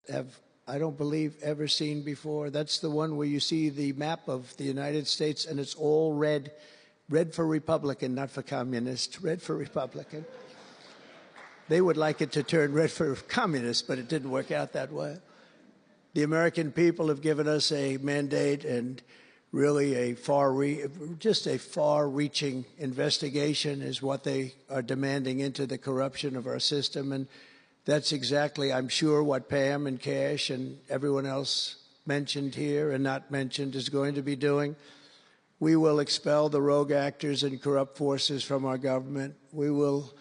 have, I don't believe, ever seen before. That's the one where you see the map of the United States and it's all red. Red for Republican, not for communist. Red for Republican. They would like it to turn red for communist, but it didn't work out that way. The American people have given us a mandate and really a just a far-reaching investigation is what they are demanding into the corruption of our system. And that's exactly, I'm sure, what Pam and Kash and everyone else mentioned here and not mentioned is going to be doing. We will expel the rogue actors and corrupt forces from our government. We will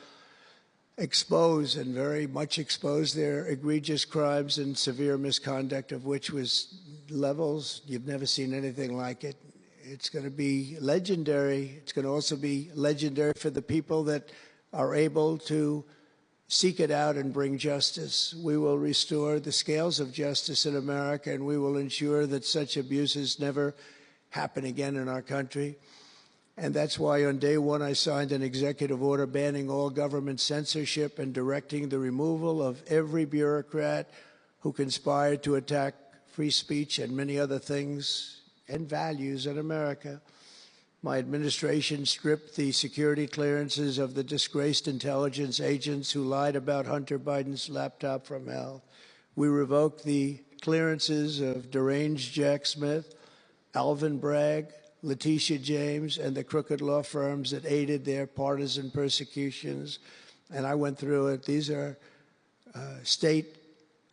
expose and very much expose their egregious crimes and severe misconduct, of which was levels you've never seen anything like it. It's going to be legendary. It's going to also be legendary for the people that are able to seek it out and bring justice. We will restore the scales of justice in America, and we will ensure that such abuses never happen again in our country. And that's why on day one I signed an executive order banning all government censorship and directing the removal of every bureaucrat who conspired to attack free speech and many other things and values in America. My administration stripped the security clearances of the disgraced intelligence agents who lied about Hunter Biden's laptop from hell. We revoked the clearances of deranged Jack Smith, Alvin Bragg, Letitia James, and the crooked law firms that aided their partisan persecutions. And I went through it. These are state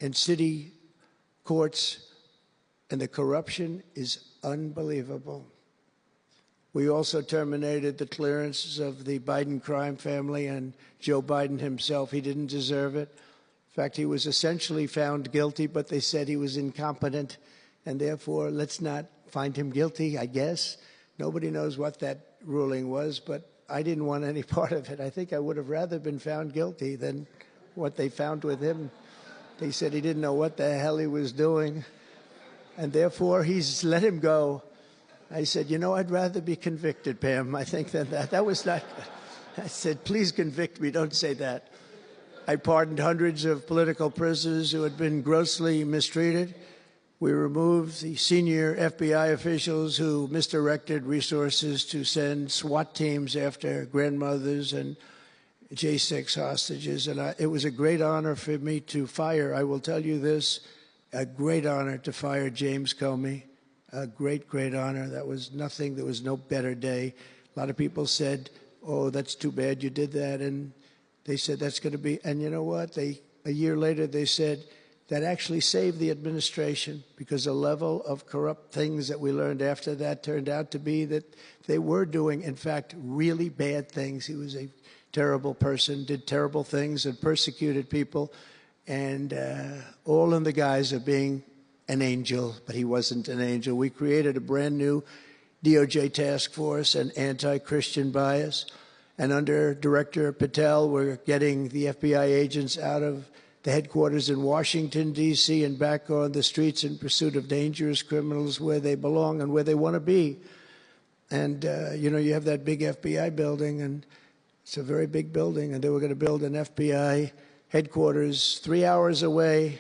and city courts, and the corruption is unbelievable. We also terminated the clearances of the Biden crime family and Joe Biden himself. He didn't deserve it. In fact, he was essentially found guilty, but they said he was incompetent, and therefore let's not find him guilty, I guess. Nobody knows what that ruling was, but I didn't want any part of it. I think I would have rather been found guilty than what they found with him. They said he didn't know what the hell he was doing, and therefore he's let him go. I said, you know, I'd rather be convicted, Pam, I think, than that. That was not good. I said, please convict me, don't say that. I pardoned hundreds of political prisoners who had been grossly mistreated. We removed the senior FBI officials who misdirected resources to send SWAT teams after grandmothers and J6 hostages. And it was a great honor for me to fire, I will tell you this, a great honor to fire James Comey. A great, great honor. That was nothing. There was no better day. A lot of people said, oh, that's too bad you did that. And they said that's going to be, and you know what? A year later, they said, that actually saved the administration because the level of corrupt things that we learned after that turned out to be that they were doing, in fact, really bad things. He was a terrible person, did terrible things, and persecuted people, and all in the guise of being an angel, but he wasn't an angel. We created a brand new DOJ task force and anti-Christian bias, and under Director Patel, we're getting the FBI agents out of the headquarters in Washington, D.C., and back on the streets in pursuit of dangerous criminals where they belong and where they want to be. And, you know, you have that big FBI building, and it's a very big building, and they were going to build an FBI headquarters 3 hours away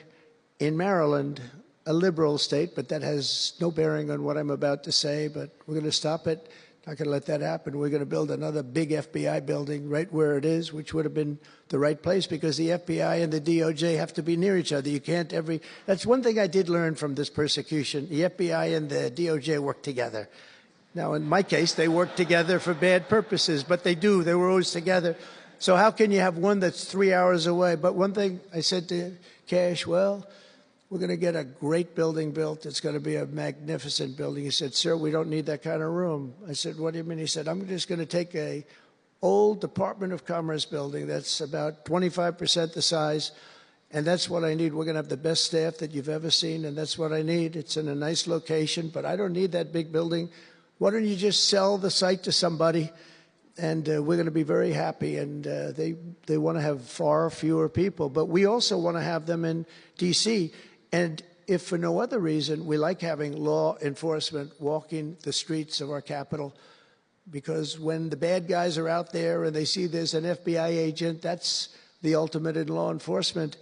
in Maryland, a liberal state, but that has no bearing on what I'm about to say, but we're going to stop it. Not going to let that happen. We're going to build another big FBI building right where it is, which would have been the right place because the FBI and the DOJ have to be near each other. You can't that's one thing I did learn from this persecution. The FBI and the DOJ work together. Now, in my case, they work together for bad purposes, but they do. They were always together. So how can you have one that's 3 hours away? But one thing I said to Kash, well, we're going to get a great building built. It's going to be a magnificent building. He said, sir, we don't need that kind of room. I said, what do you mean? He said, I'm just going to take a old Department of Commerce building that's about 25% the size, and that's what I need. We're going to have the best staff that you've ever seen, and that's what I need. It's in a nice location, but I don't need that big building. Why don't you just sell the site to somebody, and we're going to be very happy. And they want to have far fewer people, but we also want to have them in D.C., and if for no other reason, we like having law enforcement walking the streets of our capital, because when the bad guys are out there and they see there's an FBI agent, that's the ultimate in law enforcement.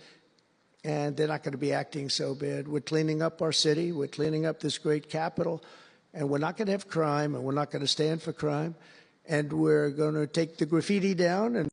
and they're not going to be acting so bad. We're cleaning up our city. We're cleaning up this great capital, and we're not going to have crime, and we're not going to stand for crime, and we're going to take the graffiti down and